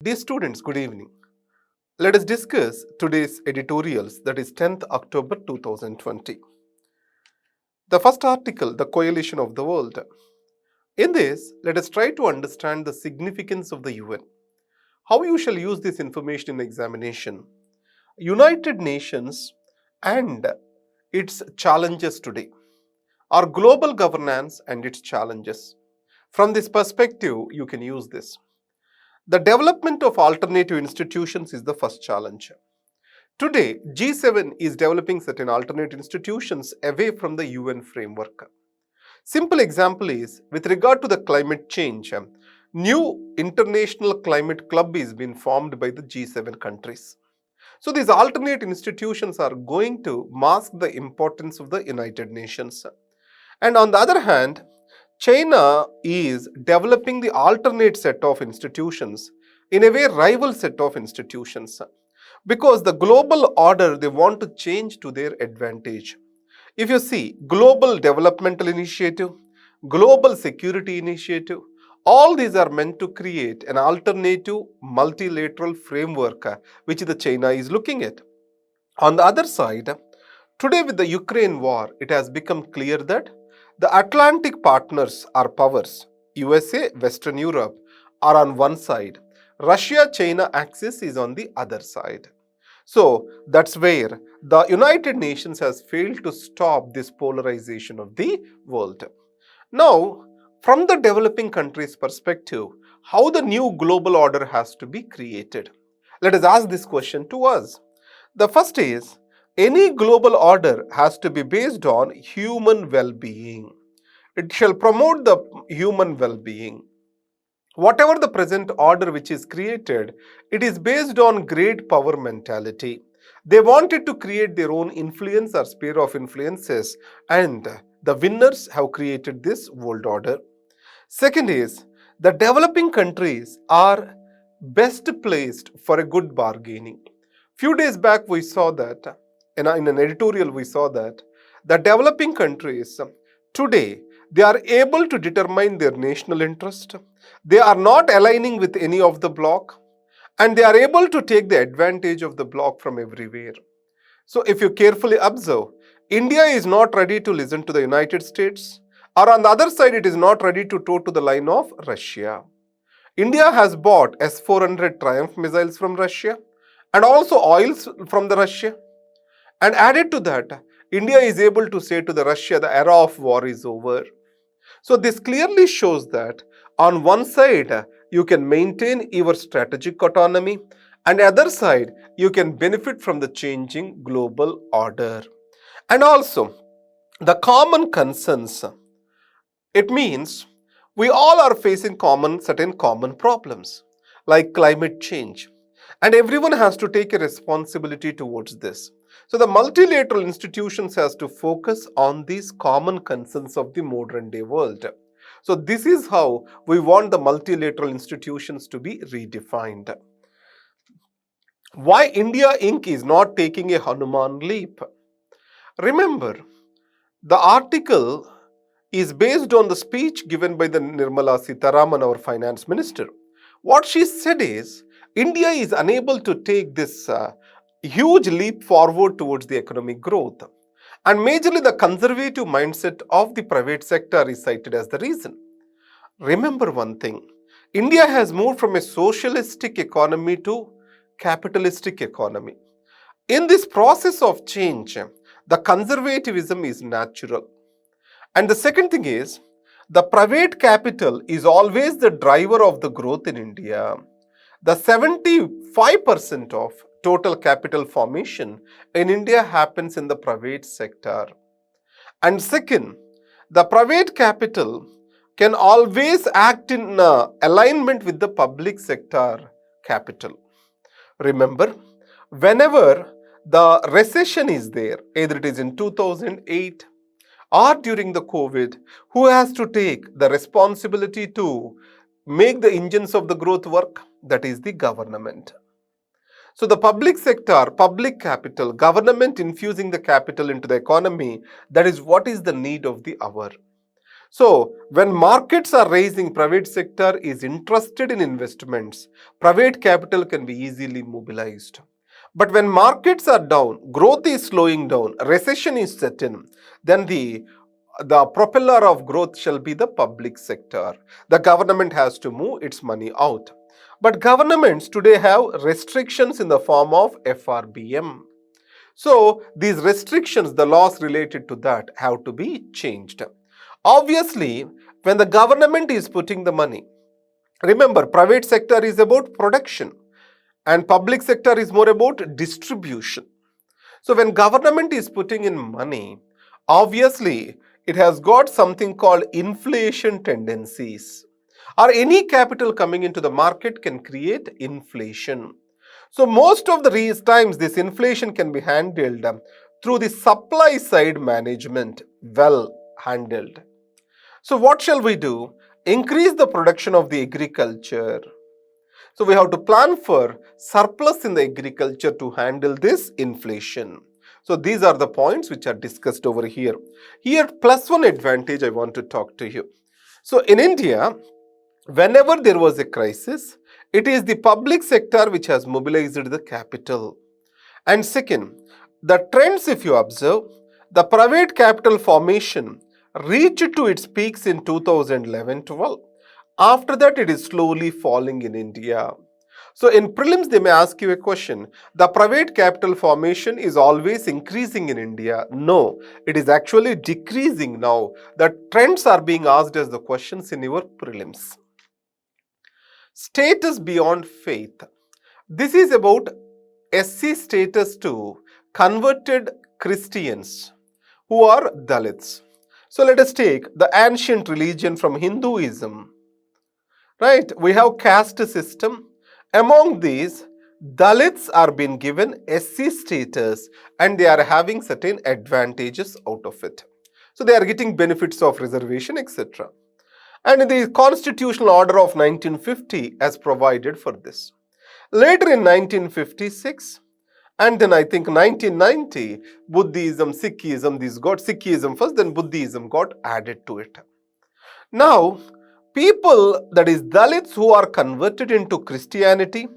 Dear students, good evening. Let us discuss today's editorials, that is 10th October 2020. The first article, The Coalition of the World. In this, let us try to understand the significance of the UN. How you shall use this information in examination. United Nations and its challenges today. Our global governance and its challenges. From this perspective, you can use this. The development of alternative institutions is the first challenge. Today, G7 is developing certain alternate institutions away from the UN framework. Simple example is, with regard to the climate change, new international climate club is being formed by the G7 countries. So these alternate institutions are going to mask the importance of the United Nations. And on the other hand, China is developing the alternate set of institutions, in a way rival set of institutions, because the global order they want to change to their advantage. If you see global developmental initiative, global security initiative, all these are meant to create an alternative multilateral framework which the China is looking at. On the other side, today with the Ukraine war, it has become clear that the Atlantic partners are powers, USA, Western Europe, are on one side. Russia-China axis is on the other side. So that's where the United Nations has failed to stop this polarization of the world. Now, from the developing countries' perspective, how the new global order has to be created? Let us ask this question to us. The first is, any global order has to be based on human well-being. It shall promote the human well-being. Whatever the present order which is created, it is based on great power mentality. They wanted to create their own influence or sphere of influences, and the winners have created this world order. Second is, the developing countries are best placed for a good bargaining. Few days back we saw that, in an editorial we saw that, the developing countries today, they are able to determine their national interest. They are not aligning with any of the bloc, and they are able to take the advantage of the bloc from everywhere. So if you carefully observe, India is not ready to listen to the United States, or on the other side, it is not ready to toe to the line of Russia. India has bought S-400 Triumph missiles from Russia and also oils from the Russia. And added to that, India is able to say to the Russia, the era of war is over. So this clearly shows that on one side, you can maintain your strategic autonomy, and other side, you can benefit from the changing global order. And also, the common concerns. It means we all are facing certain common problems like climate change, and everyone has to take a responsibility towards this. So the multilateral institutions has to focus on these common concerns of the modern day world. So this is how we want the multilateral institutions to be redefined. Why India Inc. is not taking a Hanuman Leap? Remember, the article is based on the speech given by the Nirmala Sitharaman, our finance minister. What she said is, India is unable to take this huge leap forward towards the economic growth. And majorly the conservative mindset of the private sector is cited as the reason. Remember one thing, India has moved from a socialistic economy to capitalistic economy. In this process of change, the conservatism is natural. And the second thing is, the private capital is always the driver of the growth in India. The 75% of total capital formation in India happens in the private sector. And second, the private capital can always act in alignment with the public sector capital. Remember, whenever the recession is there, either it is in 2008 or during the COVID, who has to take the responsibility to make the engines of the growth work? That is the government. So the public sector, public capital, government infusing the capital into the economy, that is what is the need of the hour. So, when markets are rising, private sector is interested in investments. Private capital can be easily mobilized. But when markets are down, growth is slowing down, recession is set in, then the propeller of growth shall be the public sector. The government has to move its money out. But governments today have restrictions in the form of FRBM. So these restrictions, the laws related to that have to be changed. Obviously, when the government is putting the money, remember private sector is about production and public sector is more about distribution. So when government is putting in money, obviously it has got something called inflation tendencies. Or any capital coming into the market can create inflation. So most of the times this inflation can be handled through the supply side management, well handled. So what shall we do? Increase the production of the agriculture. So we have to plan for surplus in the agriculture to handle this inflation. So these are the points which are discussed over here. Here plus one advantage I want to talk to you. So in India, whenever there was a crisis, it is the public sector which has mobilized the capital. And second, the trends if you observe, the private capital formation reached to its peaks in 2011-12. After that, it is slowly falling in India. So in prelims, they may ask you a question. The private capital formation is always increasing in India. No, it is actually decreasing now. The trends are being asked as the questions in your prelims. Status beyond faith. This is about SC status to converted Christians who are dalits. So let us take the ancient religion from Hinduism. Right, we have caste system. Among these, dalits are being given SC status and they are having certain advantages out of it. So they are getting benefits of reservation, etc. And in the constitutional order of 1950 has provided for this. Later in 1956 and then I think 1990, Buddhism, Sikhism, these got Sikhism first, then Buddhism got added to it. Now, people, that is Dalits who are converted into Christianity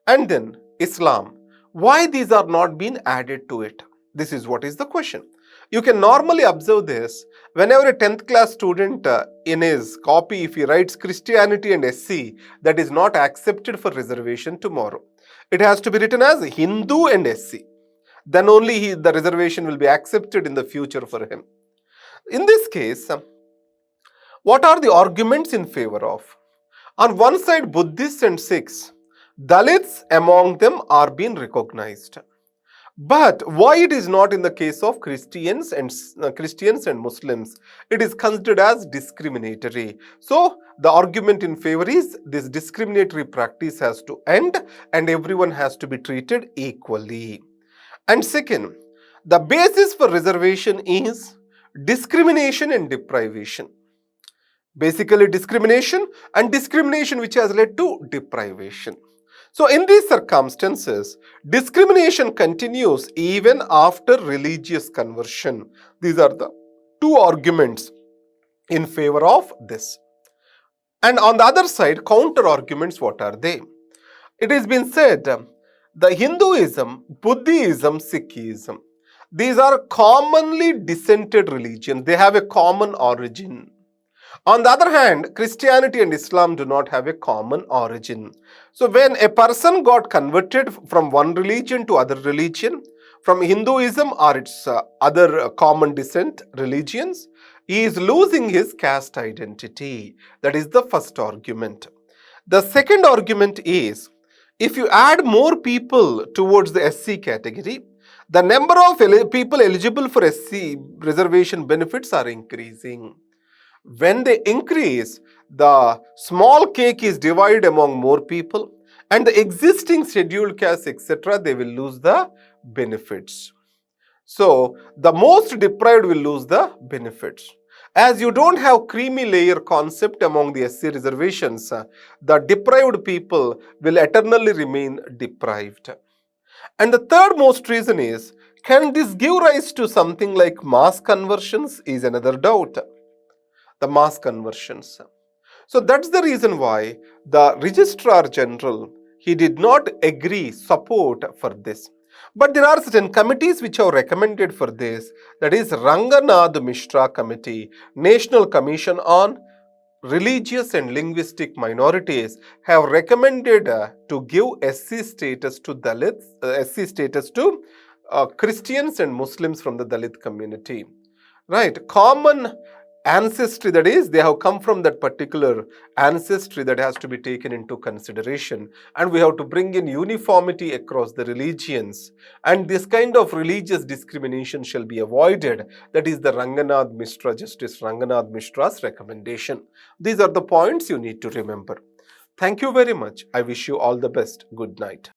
and then Islam, why these are not being added to it? This is what is the question. You can normally observe this whenever a 10th class student in his copy, if he writes Christianity and SC, that is not accepted for reservation tomorrow. It has to be written as Hindu and SC. Then only the reservation will be accepted in the future for him. In this case, what are the arguments in favor of? On one side, Buddhists and Sikhs, Dalits among them are being recognized. But why it is not in the case of Christians and Muslims? It is considered as discriminatory. So the argument in favor is this discriminatory practice has to end and everyone has to be treated equally. And second, the basis for reservation is discrimination and deprivation. Basically discrimination and discrimination which has led to deprivation. So in these circumstances, discrimination continues even after religious conversion. These are the two arguments in favor of this. And on the other side, counter arguments, what are they? It has been said, the Hinduism, Buddhism, Sikhism, these are commonly dissented religions. They have a common origin. On the other hand, Christianity and Islam do not have a common origin. So when a person got converted from one religion to other religion, from Hinduism or its other common descent religions, he is losing his caste identity. That is the first argument. The second argument is, if you add more people towards the SC category, the number of people eligible for SC reservation benefits are increasing. When they increase, the small cake is divided among more people and the existing scheduled castes, etc., they will lose the benefits. So, the most deprived will lose the benefits. As you don't have creamy layer concept among the SC reservations, the deprived people will eternally remain deprived. And the third most reason is, can this give rise to something like mass conversions is another doubt. the mass conversions. So that's the reason why the Registrar General, he did not agree support for this. But there are certain committees which have recommended for this, that is Ranganath Mishra Committee, National Commission on Religious and Linguistic Minorities, have recommended to give SC status to Dalits, SC status to Christians and Muslims from the Dalit community. Right, common ancestry, that is, they have come from that particular ancestry, that has to be taken into consideration, and we have to bring in uniformity across the religions, and this kind of religious discrimination shall be avoided. That is the Ranganath Mishra, Justice Ranganath Mishra's recommendation. These are the points you need to remember. Thank you very much. I wish you all the best. Good night.